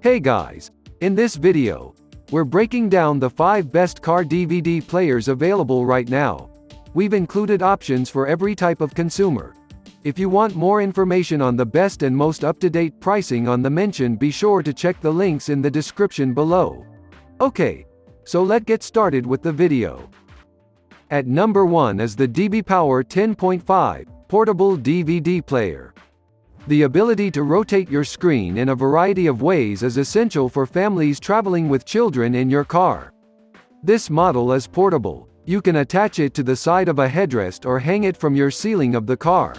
Hey guys! In this video, we're breaking down the 5 best car DVD players available right now. We've included options for every type of consumer. If you want more information on the best and most up-to-date pricing on the mentioned, be sure to check the links in the description below. Okay, so let's get started with the video. At number 1 is the DB Power 10.5 Portable DVD Player. The ability to rotate your screen in a variety of ways is essential for families traveling with children in your car. This model is portable. You can attach it to the side of a headrest or hang it from your ceiling of the car.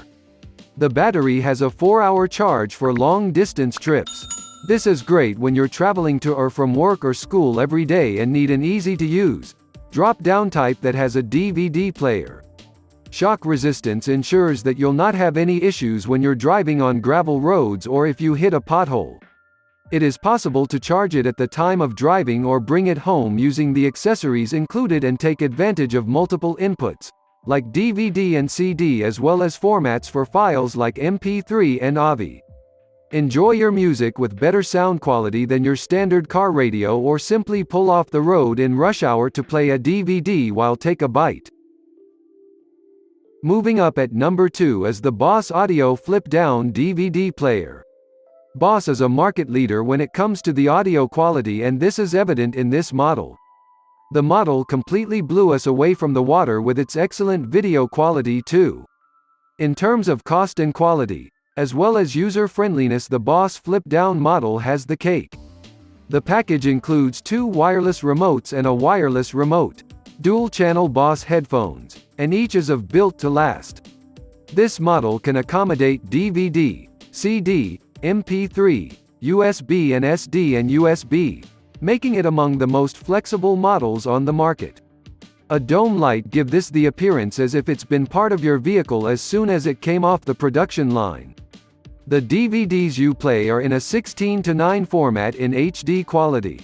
The battery has a 4-hour charge for long-distance trips. This is great when you're traveling to or from work or school every day and need an easy-to-use, drop-down type that has a DVD player. Shock resistance ensures that you'll not have any issues when you're driving on gravel roads or if you hit a pothole. It is possible to charge it at the time of driving or bring it home using the accessories included and take advantage of multiple inputs, like DVD and CD, as well as formats for files like MP3 and AVI. Enjoy your music with better sound quality than your standard car radio, or simply pull off the road in rush hour to play a DVD while take a bite. Moving up at number 2 is the Boss Audio Flip-Down DVD Player. Boss is a market leader when it comes to the audio quality, and this is evident in this model. The model completely blew us away from the water with its excellent video quality too. In terms of cost and quality, as well as user-friendliness, the Boss Flip-Down model has the cake. The package includes 2 wireless remotes and a wireless remote, dual-channel Boss headphones, and each is of built to last. This model can accommodate DVD, CD, MP3, USB and SD and USB, making it among the most flexible models on the market. A dome light gives this the appearance as if it's been part of your vehicle as soon as it came off the production line. The DVDs you play are in a 16:9 format in HD quality.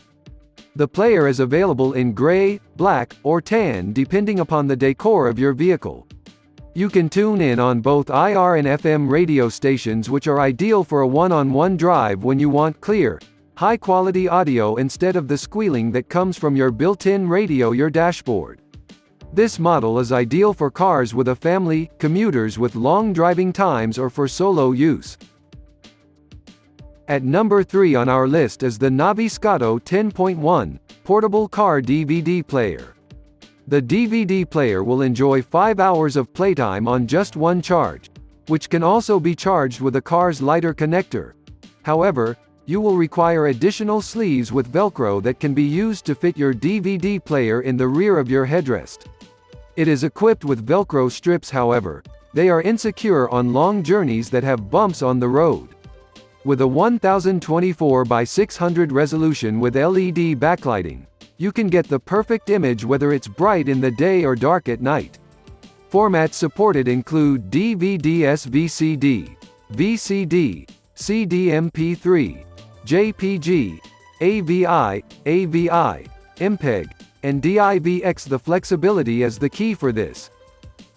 The player is available in gray, black, or tan depending upon the decor of your vehicle. You can tune in on both IR and FM radio stations, which are ideal for a one-on-one drive when you want clear, high-quality audio instead of the squealing that comes from your built-in radio your dashboard. This model is ideal for cars with a family, commuters with long driving times, or for solo use. At number 3 on our list is the Navi-Scotto 10.1 Portable Car DVD Player. The DVD player will enjoy 5 hours of playtime on just one charge, which can also be charged with a car's lighter connector. However, you will require additional sleeves with Velcro that can be used to fit your DVD player in the rear of your headrest. It is equipped with Velcro strips, however, they are insecure on long journeys that have bumps on the road. With a 1024 by 600 resolution with LED backlighting, you can get the perfect image whether it's bright in the day or dark at night. Formats supported include DVD, SVCD, VCD, CD-MP3, JPG, AVI, AVI, MPEG, and DIVX. The flexibility is the key for this.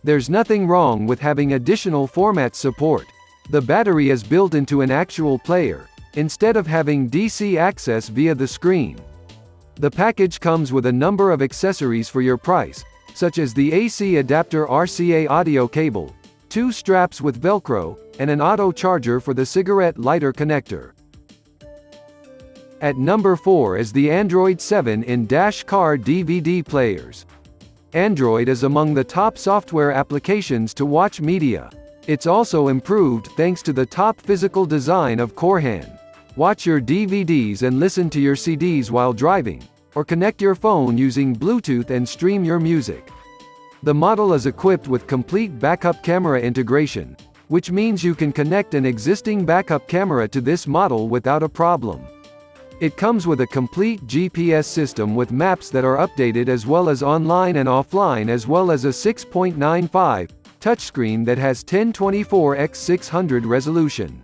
There's nothing wrong with having additional format support. The battery is built into an actual player, instead of having DC access via the screen. The package comes with a number of accessories for your price, such as the AC adapter, RCA audio cable, 2 straps with Velcro, and an auto charger for the cigarette lighter connector. At number 4 is the Android 7 in-dash car DVD players. Android is among the top software applications to watch media. It's also improved thanks to the top physical design of Corhan. Watch your DVDs and listen to your CDs while driving, or connect your phone using Bluetooth and stream your music. The model is equipped with complete backup camera integration, which means you can connect an existing backup camera to this model without a problem. It comes with a complete GPS system with maps that are updated as well as online and offline, as well as a 6.95 touchscreen that has 1024x600 resolution.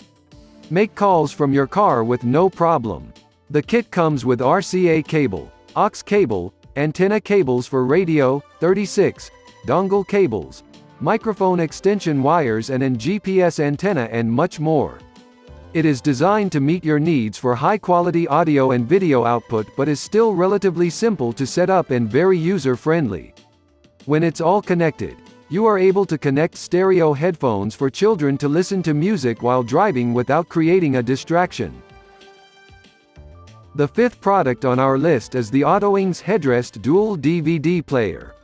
Make calls from your car with no problem. The kit comes with RCA cable, aux cable, antenna cables for radio, 36, dongle cables, microphone extension wires and an GPS antenna, and much more. It is designed to meet your needs for high-quality audio and video output but is still relatively simple to set up and very user-friendly. When it's all connected, you are able to connect stereo headphones for children to listen to music while driving without creating a distraction. The fifth product on our list is the AutoWings Headrest Dual DVD Player.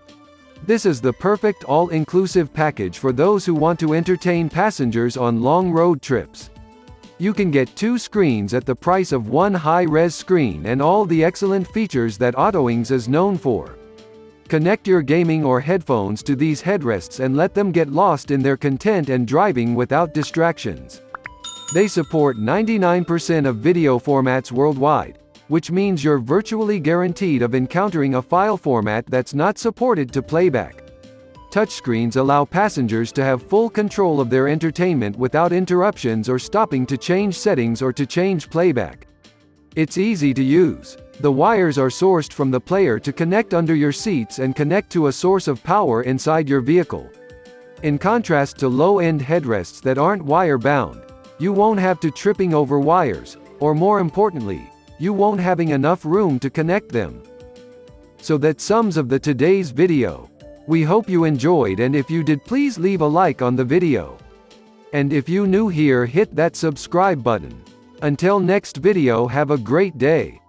This is the perfect all-inclusive package for those who want to entertain passengers on long road trips. You can get 2 screens at the price of one high-res screen and all the excellent features that AutoWings is known for. Connect your gaming or headphones to these headrests and let them get lost in their content and driving without distractions. They support 99% of video formats worldwide, which means you're virtually guaranteed of encountering a file format that's not supported to playback. Touchscreens allow passengers to have full control of their entertainment without interruptions or stopping to change settings or to change playback. It's easy to use. The wires are sourced from the player to connect under your seats and connect to a source of power inside your vehicle. In contrast to low-end headrests that aren't wire-bound, you won't have to tripping over wires, or more importantly, you won't having enough room to connect them. So that sums of the today's video. We hope you enjoyed, and if you did, please leave a like on the video. And if you new here, hit that subscribe button. Until next video, have a great day.